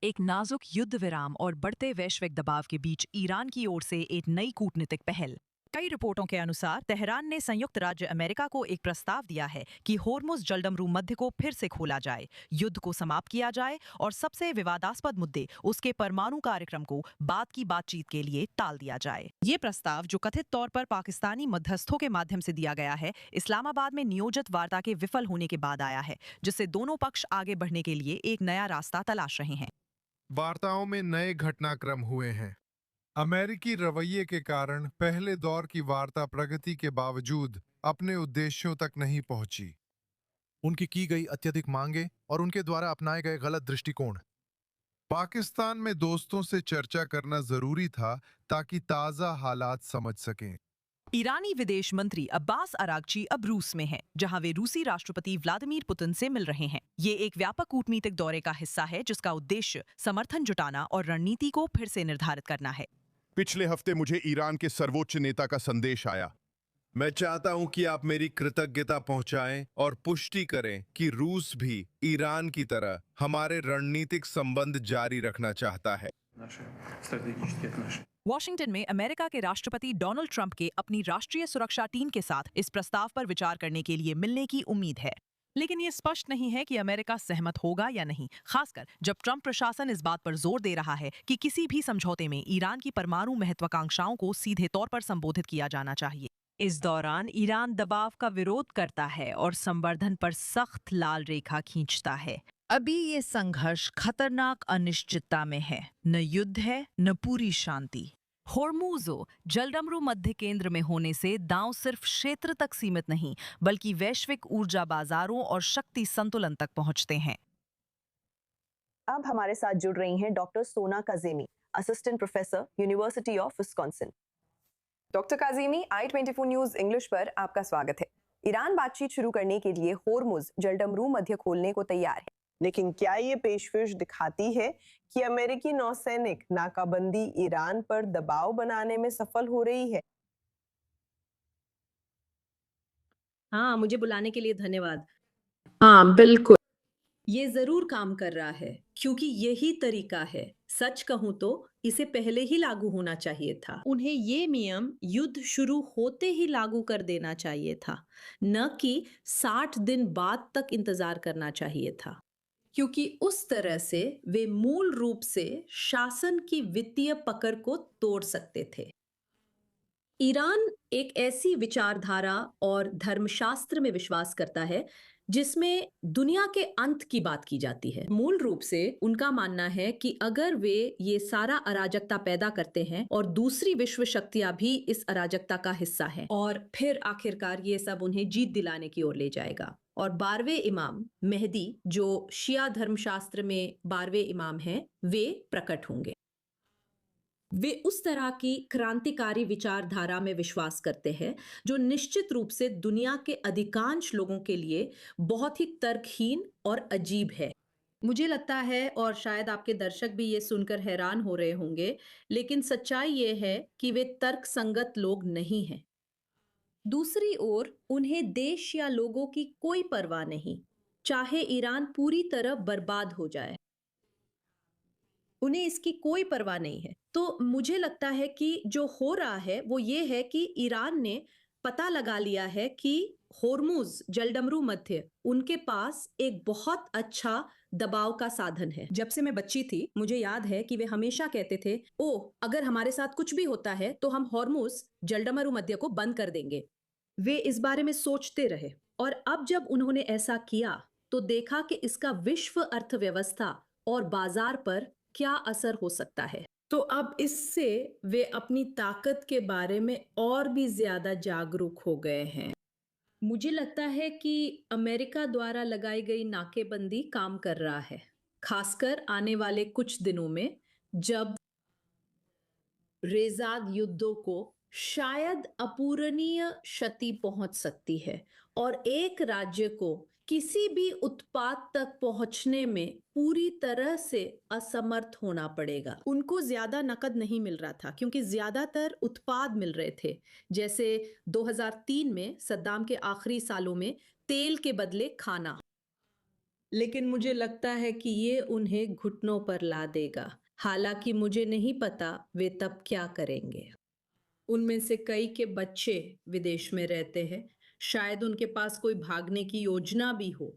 एक नाजुक युद्ध विराम और बढ़ते वैश्विक दबाव के बीच ईरान की ओर से एक नई कूटनीतिक पहल। कई रिपोर्टों के अनुसार तेहरान ने संयुक्त राज्य अमेरिका को एक प्रस्ताव दिया है कि होर्मुज जलडमरू मध्य को फिर से खोला जाए, युद्ध को समाप्त किया जाए और सबसे विवादास्पद मुद्दे उसके परमाणु कार्यक्रम को बाद की बातचीत के लिए टाल दिया जाए। ये प्रस्ताव, जो कथित तौर पर पाकिस्तानी मध्यस्थों के माध्यम से दिया गया है, इस्लामाबाद में नियोजित वार्ता के विफल होने के बाद आया है, जिससे दोनों पक्ष आगे बढ़ने के लिए एक नया रास्ता तलाश रहे हैं। वार्ताओं में नए घटनाक्रम हुए हैं। अमेरिकी रवैये के कारण पहले दौर की वार्ता प्रगति के बावजूद अपने उद्देश्यों तक नहीं पहुंची। उनकी की गई अत्यधिक मांगे और उनके द्वारा अपनाए गए गलत दृष्टिकोण। पाकिस्तान में दोस्तों से चर्चा करना जरूरी था ताकि ताजा हालात समझ सकें। ईरानी विदेश मंत्री अब्बास अरागची अब रूस में हैं, जहां वे रूसी राष्ट्रपति व्लादिमीर पुतिन से मिल रहे हैं। ये एक व्यापक कूटनीतिक दौरे का हिस्सा है, जिसका उद्देश्य समर्थन जुटाना और रणनीति को फिर से निर्धारित करना है। पिछले हफ्ते मुझे ईरान के सर्वोच्च नेता का संदेश आया। मैं चाहता हूं कि आप मेरी कृतज्ञता पहुंचाएं और पुष्टि करें कि रूस भी ईरान की तरह हमारे रणनीतिक संबंध जारी रखना चाहता है। वॉशिंगटन में अमेरिका के राष्ट्रपति डोनाल्ड ट्रंप के अपनी राष्ट्रीय सुरक्षा टीम के साथ इस प्रस्ताव पर विचार करने के लिए मिलने की उम्मीद है, लेकिन ये स्पष्ट नहीं है कि अमेरिका सहमत होगा या नहीं, खासकर जब ट्रंप प्रशासन इस बात पर जोर दे रहा है कि किसी भी समझौते में ईरान की परमाणु महत्वाकांक्षाओं को सीधे तौर पर संबोधित किया जाना चाहिए। इस दौरान ईरान दबाव का विरोध करता है और संवर्धन पर सख्त लाल रेखा खींचता है। अभी ये संघर्ष खतरनाक अनिश्चितता में है, न युद्ध है न पूरी शांति। होर्मुज़ो जलडमरू मध्य केंद्र में होने से दांव सिर्फ क्षेत्र तक सीमित नहीं, बल्कि वैश्विक ऊर्जा बाजारों और शक्ति संतुलन तक पहुंचते हैं। अब हमारे साथ जुड़ रही हैं डॉक्टर सोना Kazemi, assistant professor, university of Wisconsin. Doctor Kazemi, i24 news English पर आपका स्वागत है। ईरान बातचीत शुरू करने के लिए होर्मुज जलडमरू मध्य खोलने को तैयार है, लेकिन क्या ये पेशकश दिखाती है कि अमेरिकी नौसैनिक नाकाबंदी ईरान पर दबाव बनाने में सफल हो रही है? हाँ, मुझे बुलाने के लिए धन्यवाद। हाँ, बिल्कुल। ये ज़रूर काम कर रहा है, क्योंकि यही तरीका है। सच कहूँ तो इसे पहले ही लागू होना चाहिए था। उन्हें ये नियम युद्ध शुरू होते ही लागू कर देना चाहिए था, न कि 60 दिन बाद तक इंतजार करना चाहिए था, क्योंकि उस तरह से वे मूल रूप से शासन की वित्तीय पकड़ को तोड़ सकते थे। ईरान एक ऐसी विचारधारा और धर्मशास्त्र में विश्वास करता है जिसमें दुनिया के अंत की बात की जाती है। मूल रूप से उनका मानना है कि अगर वे ये सारा अराजकता पैदा करते हैं और दूसरी विश्व शक्तियां भी इस अराजकता का हिस्सा हैं, और फिर आखिरकार ये सब उन्हें जीत दिलाने की ओर ले जाएगा और 12वें इमाम मेहदी, जो शिया धर्मशास्त्र में 12वें इमाम हैं, वे प्रकट होंगे। वे उस तरह की क्रांतिकारी विचारधारा में विश्वास करते हैं जो निश्चित रूप से दुनिया के अधिकांश लोगों के लिए बहुत ही तर्कहीन और अजीब है। मुझे लगता है, और शायद आपके दर्शक भी ये सुनकर हैरान हो रहे होंगे, लेकिन सच्चाई ये है कि वे तर्कसंगत लोग नहीं हैं। दूसरी ओर उन्हें देश या लोगों की कोई परवाह नहीं, चाहे ईरान पूरी तरह बर्बाद हो जाए। उन्हें इसकी कोई परवाह नहीं है। तो मुझे लगता है कि जो हो रहा है वो ये है कि ईरान ने पता लगा लिया है कि होर्मुज जलडमरू मध्य उनके पास एक बहुत अच्छा दबाव का साधन है। जब से मैं बच्ची थी, मुझे याद है कि वे हमेशा कहते थे, ओह, अगर हमारे साथ कुछ भी होता है तो हम होर्मुज जलडमरू मध्य को बंद कर देंगे। वे इस बारे में सोचते रहे, और अब जब उन्होंने ऐसा किया तो देखा कि इसका विश्व अर्थव्यवस्था और बाजार पर क्या असर हो सकता है। तो अब इससे वे अपनी ताकत के बारे में और भी ज्यादा जागरूक हो गए हैं। मुझे लगता है कि अमेरिका द्वारा लगाई गई नाकेबंदी काम कर रहा है, खासकर आने वाले कुछ दिनों में, जब रेजाद युद्धों को शायद अपूरणीय क्षति पहुंच सकती है और एक राज्य को किसी भी उत्पाद तक पहुंचने में पूरी तरह से असमर्थ होना पड़ेगा। उनको ज्यादा नकद नहीं मिल रहा था क्योंकि ज्यादातर उत्पाद मिल रहे थे, जैसे 2003 में सद्दाम के आखिरी सालों में तेल के बदले खाना। लेकिन मुझे लगता है कि ये उन्हें घुटनों पर ला देगा। हालांकि मुझे नहीं पता वे तब क्या करेंगे। उनमें से कई के बच्चे विदेश में रहते हैं, शायद उनके पास कोई भागने की योजना भी हो।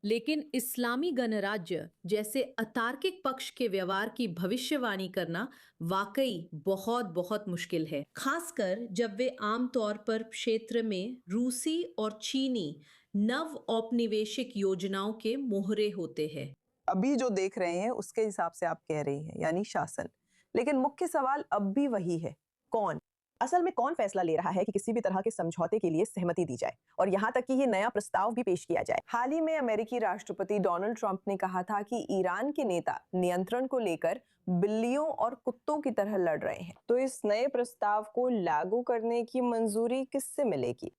लेकिन इस्लामी गणराज्य जैसे अतार्किक पक्ष के व्यवहार की भविष्यवाणी करना वाकई बहुत बहुत मुश्किल है, खासकर जब वे आमतौर पर क्षेत्र में रूसी और चीनी नव औपनिवेशिक योजनाओं के मोहरे होते हैं। अभी जो देख रहे हैं उसके हिसाब से आप कह रही हैं, यानी शासन। लेकिन मुख्य सवाल अब भी वही है, कौन? असल में कौन फैसला ले रहा है कि किसी भी तरह के समझौते के लिए सहमति दी जाए, और यहाँ तक कि ये नया प्रस्ताव भी पेश किया जाए। हाल ही में अमेरिकी राष्ट्रपति डोनाल्ड ट्रंप ने कहा था कि ईरान के नेता नियंत्रण को लेकर बिल्लियों और कुत्तों की तरह लड़ रहे हैं। तो इस नए प्रस्ताव को लागू करने की मंजूरी किससे मिलेगी?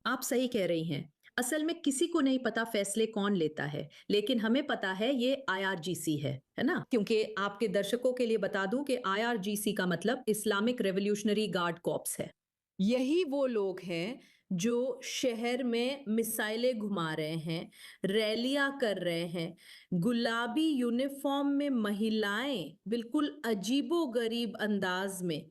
आप सही कह रही हैं। असल में किसी को नहीं पता फैसले कौन लेता है, लेकिन हमें पता है ये IRGC है ना? क्योंकि आपके दर्शकों के लिए बता दूं कि IRGC का मतलब इस्लामिक रेवोल्यूशनरी गार्ड कॉर्प्स है। यही वो लोग हैं जो शहर में मिसाइलें घुमा रहे हैं, रैलियां कर रहे हैं, गुलाबी यूनिफॉर्म में महिलाएं बिल्कुल अजीबोगरीब अंदाज में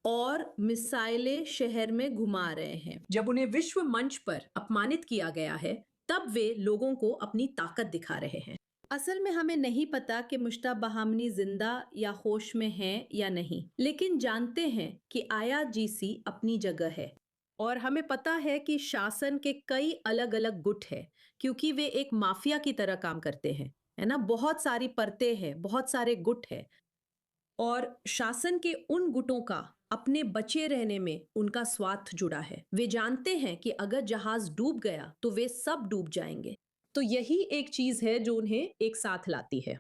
और मिसाइलें शहर में घुमा रहे हैं। जब उन्हें विश्व मंच पर अपमानित किया गया है, तब वे लोगों को अपनी ताकत दिखा रहे हैं। असल में हमें नहीं पता कि मुश्ताबा बहामनी जिंदा या होश में हैं या नहीं, लेकिन जानते हैं कि IRGC अपनी जगह है। और हमें पता है कि शासन के कई अलग अलग गुट हैं, क्योंकि वे एक माफिया की तरह काम करते हैं, है ना? बहुत सारी परतें हैं, बहुत सारे गुट हैं, और शासन के उन गुटों का अपने बचे रहने में उनका स्वार्थ जुड़ा है। वे जानते हैं कि अगर जहाज डूब गया तो वे सब डूब जाएंगे। तो यही एक चीज है जो उन्हें एक साथ लाती है।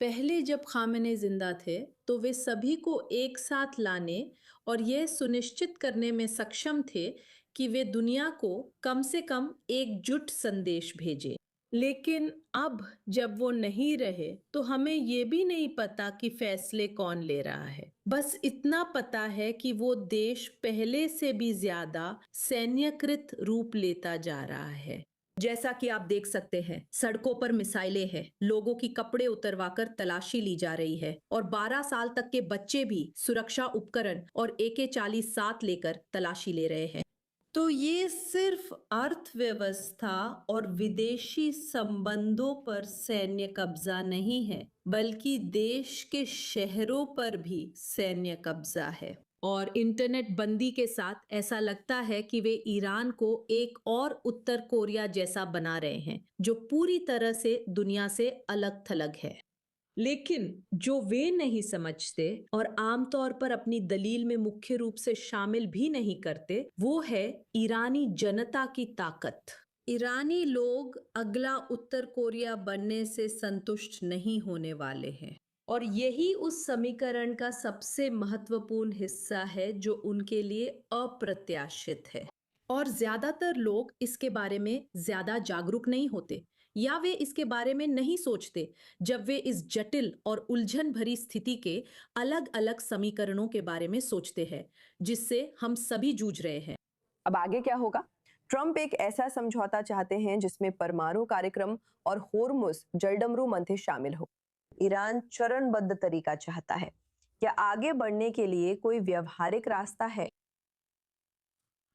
पहले जब खामेनी जिंदा थे तो वे सभी को एक साथ लाने और यह सुनिश्चित करने में सक्षम थे कि वे दुनिया को कम से कम एकजुट संदेश भेजें। लेकिन अब जब वो नहीं रहे तो हमें ये भी नहीं पता कि फैसले कौन ले रहा है। बस इतना पता है कि वो देश पहले से भी ज्यादा सैन्यकृत रूप लेता जा रहा है। जैसा कि आप देख सकते हैं, सड़कों पर मिसाइलें हैं, लोगों की कपड़े उतरवाकर तलाशी ली जा रही है, और 12 साल तक के बच्चे भी सुरक्षा उपकरण और AK-40 साथ लेकर तलाशी ले रहे हैं। तो ये सिर्फ अर्थव्यवस्था और विदेशी संबंधों पर सैन्य कब्जा नहीं है, बल्कि देश के शहरों पर भी सैन्य कब्जा है। और इंटरनेट बंदी के साथ ऐसा लगता है कि वे ईरान को एक और उत्तर कोरिया जैसा बना रहे हैं, जो पूरी तरह से दुनिया से अलग थलग है। लेकिन जो वे नहीं समझते और आमतौर पर अपनी दलील में मुख्य रूप से शामिल भी नहीं करते, वो है ईरानी जनता की ताकत। ईरानी लोग अगला उत्तर कोरिया बनने से संतुष्ट नहीं होने वाले हैं, और यही उस समीकरण का सबसे महत्वपूर्ण हिस्सा है जो उनके लिए अप्रत्याशित है। और ज्यादातर लोग इसके बारे में ज्यादा जागरूक नहीं होते, या वे इसके बारे में नहीं सोचते जब वे इस जटिल और उलझन भरी स्थिति के अलग अलग समीकरणों के बारे में सोचते हैं जिससे हम सभी जूझ रहे हैं। अब आगे क्या होगा? ट्रंप एक ऐसा समझौता चाहते हैं जिसमें परमाणु कार्यक्रम और होर्मुज जलडमरू मंथर शामिल हो। ईरान चरणबद्ध तरीका चाहता है। क्या आगे बढ़ने के लिए कोई व्यवहारिक रास्ता है?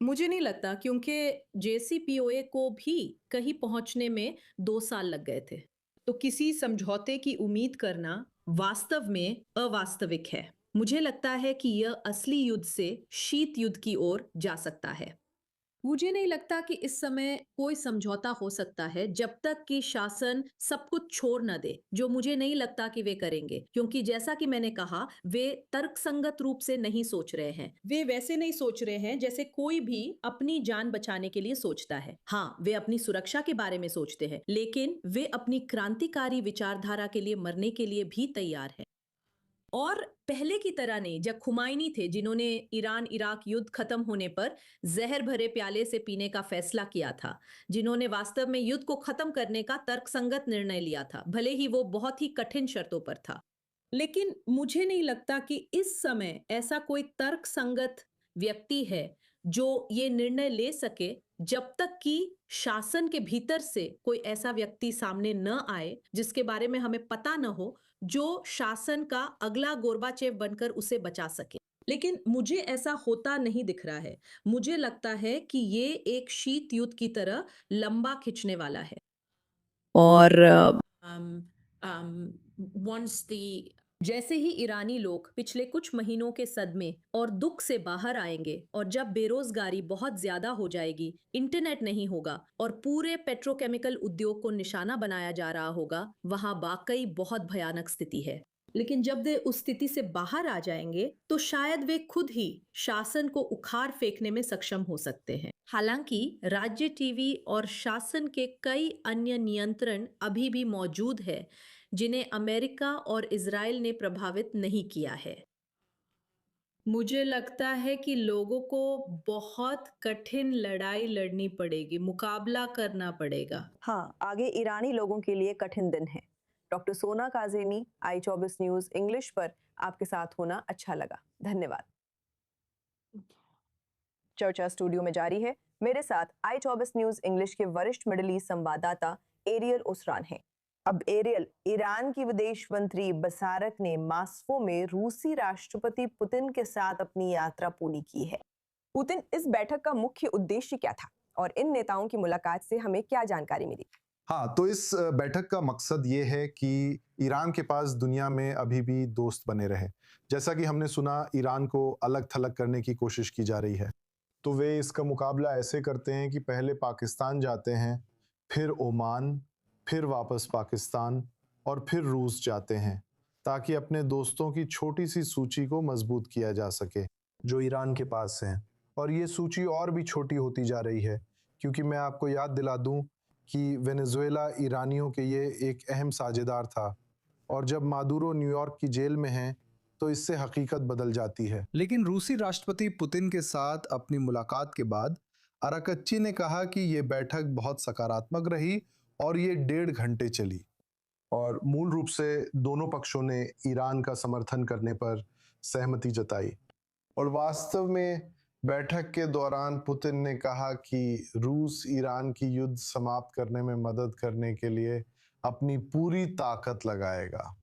मुझे नहीं लगता, क्योंकि JCPOA को भी कहीं पहुंचने में 2 साल लग गए थे। तो किसी समझौते की उम्मीद करना वास्तव में अवास्तविक है। मुझे लगता है कि यह असली युद्ध से शीत युद्ध की ओर जा सकता है। मुझे नहीं लगता कि इस समय कोई समझौता हो सकता है जब तक कि शासन सब कुछ छोड़ न दे, जो मुझे नहीं लगता कि वे करेंगे, क्योंकि जैसा कि मैंने कहा, वे तर्कसंगत रूप से नहीं सोच रहे हैं। वे वैसे नहीं सोच रहे हैं जैसे कोई भी अपनी जान बचाने के लिए सोचता है। हाँ, वे अपनी सुरक्षा के बारे में सोचते हैं, लेकिन वे अपनी क्रांतिकारी विचारधारा के लिए मरने के लिए भी तैयार हैं। और पहले की तरह नहीं, जब खुमाइनी थे जिन्होंने ईरान इराक युद्ध खत्म होने पर जहर भरे प्याले से पीने का फैसला किया था, जिन्होंने वास्तव में युद्ध को खत्म करने का तर्कसंगत निर्णय लिया था, भले ही वो बहुत ही कठिन शर्तों पर था। लेकिन मुझे नहीं लगता कि इस समय ऐसा कोई तर्कसंगत व्यक्ति है जो ये निर्णय ले सके जब तक कि शासन के भीतर से कोई ऐसा व्यक्ति सामने न आए जिसके बारे में हमें पता न हो, जो शासन का अगला गोर्बाचेव बनकर उसे बचा सके। लेकिन मुझे ऐसा होता नहीं दिख रहा है। मुझे लगता है कि ये एक शीत युद्ध की तरह लंबा खिंचने वाला है। और जैसे ही ईरानी लोग पिछले कुछ महीनों के सदमे और दुख से बाहर आएंगे और जब बेरोजगारी बहुत ज्यादा हो जाएगी, इंटरनेट नहीं होगा और पूरे पेट्रोकेमिकल उद्योग को निशाना बनाया जा रहा होगा, वहां वाकई बहुत भयानक स्थिति है। लेकिन जब वे उस स्थिति से बाहर आ जाएंगे तो शायद वे खुद ही शासन को उखाड़ फेंकने में सक्षम हो सकते हैं। हालांकि राज्य टीवी और शासन के कई अन्य नियंत्रण अभी भी मौजूद है जिन्हें अमेरिका और इजराइल ने प्रभावित नहीं किया है। मुझे लगता है कि लोगों को बहुत कठिन लड़ाई लड़नी पड़ेगी, मुकाबला करना पड़ेगा। हाँ, आगे ईरानी लोगों के लिए कठिन दिन है। डॉक्टर सोना काज़ेमी, i24 न्यूज़ इंग्लिश पर आपके साथ होना अच्छा लगा। धन्यवाद। चर्चा स्टूडियो में जारी है। मेरे साथ i24 न्यूज़ इंग्लिश के वरिष्ठ मिडिल ईस्ट संवाददाता एरियल उसरान हैं। अब एरियल, ईरान की विदेश मंत्री बसारक ने मॉस्को में रूसी राष्ट्रपति पुतिन के साथ अपनी यात्रा पूरी की है। पुतिन, इस बैठक का मुख्य उद्देश्य क्या था और इन नेताओं की मुलाकात से हमें क्या जानकारी मिली? हाँ, तो इस बैठक का मकसद ये है कि ईरान के पास दुनिया में अभी भी दोस्त बने रहे। जैसा कि हमने सुना, ईरान को अलग थलग करने की कोशिश की जा रही है, तो वे इसका मुकाबला ऐसे करते हैं कि पहले पाकिस्तान जाते हैं, फिर ओमान, फिर वापस पाकिस्तान और फिर रूस जाते हैं, ताकि अपने दोस्तों की छोटी सी सूची को मजबूत किया जा सके जो ईरान के पास हैं। और ये सूची और भी छोटी होती जा रही है, क्योंकि मैं आपको याद दिला दूं कि वेनेजुएला ईरानियों के ये एक अहम साझेदार था, और जब मादुरो न्यूयॉर्क की जेल में हैं तो इससे हकीकत बदल जाती है। लेकिन रूसी राष्ट्रपति पुतिन के साथ अपनी मुलाकात के बाद अराकच्ची ने कहा कि ये बैठक बहुत सकारात्मक रही और ये 1.5 घंटे चली। और मूल रूप से दोनों पक्षों ने ईरान का समर्थन करने पर सहमति जताई। और वास्तव में बैठक के दौरान पुतिन ने कहा कि रूस ईरान की युद्ध समाप्त करने में मदद करने के लिए अपनी पूरी ताकत लगाएगा।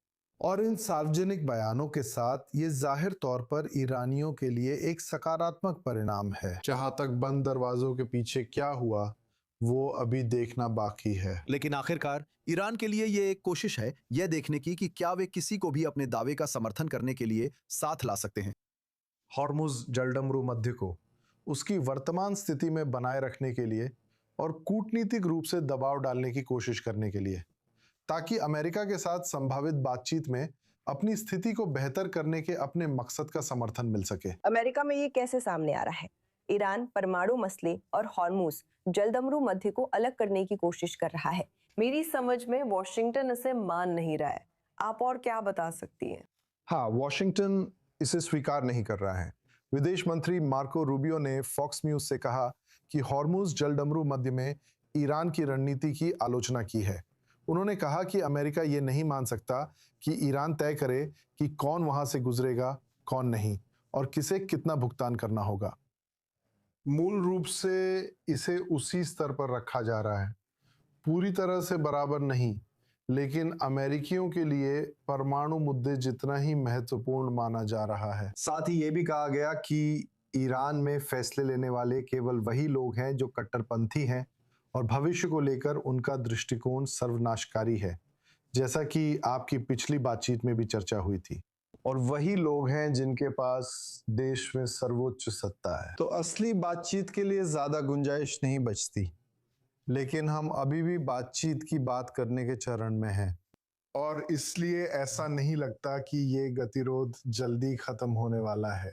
और इन सार्वजनिक बयानों के साथ ये जाहिर तौर पर ईरानियों के लिए एक सकारात्मक परिणाम है। जहां तक बंद दरवाजों के पीछे क्या हुआ वो अभी देखना बाकी है। लेकिन आखिरकार ईरान के लिए ये एक कोशिश है यह देखने की कि क्या वे किसी को भी अपने दावे का समर्थन करने के लिए साथ ला सकते हैं। हॉर्मुज जलडमरू मध्य को उसकी वर्तमान स्थिति में बनाए रखने के लिए और कूटनीतिक रूप से दबाव डालने की कोशिश करने के लिए, ताकि अमेरिका के साथ संभावित बातचीत में अपनी स्थिति को बेहतर करने के अपने मकसद का समर्थन मिल सके। अमेरिका में ये कैसे सामने आ रहा है? ईरान परमाणु मसले और हॉर्मुज जलदमरू मध्य को अलग करने की कोशिश कर रहा है। मेरी समझ में वॉशिंगटन इसे मान नहीं रहा है। आप और क्या बता सकती हैं? हाँ, वॉशिंगटन इसे स्वीकार नहीं कर रहा है। विदेश मंत्री मार्को रूबियो ने फॉक्स न्यूज से कहा कि हॉर्मुज जलडमरू मध्य में ईरान की रणनीति की आलोचना की है। उन्होंने कहा कि अमेरिका ये नहीं मान सकता कि ईरान तय करे कि कौन वहां से गुजरेगा, कौन नहीं, और किसे कितना भुगतान करना होगा। मूल रूप से इसे उसी स्तर पर रखा जा रहा है, पूरी तरह से बराबर नहीं, लेकिन अमेरिकियों के लिए परमाणु मुद्दे जितना ही महत्वपूर्ण माना जा रहा है। साथ ही ये भी कहा गया कि ईरान में फैसले लेने वाले केवल वही लोग हैं जो कट्टरपंथी हैं और भविष्य को लेकर उनका दृष्टिकोण सर्वनाशकारी है, जैसा कि आपकी पिछली बातचीत में भी चर्चा हुई थी। और वही लोग हैं जिनके पास देश में सर्वोच्च सत्ता है। तो असली बातचीत के लिए ज्यादा गुंजाइश नहीं बचती, लेकिन हम अभी भी बातचीत की बात करने के चरण में हैं, और इसलिए ऐसा नहीं लगता कि ये गतिरोध जल्दी खत्म होने वाला है।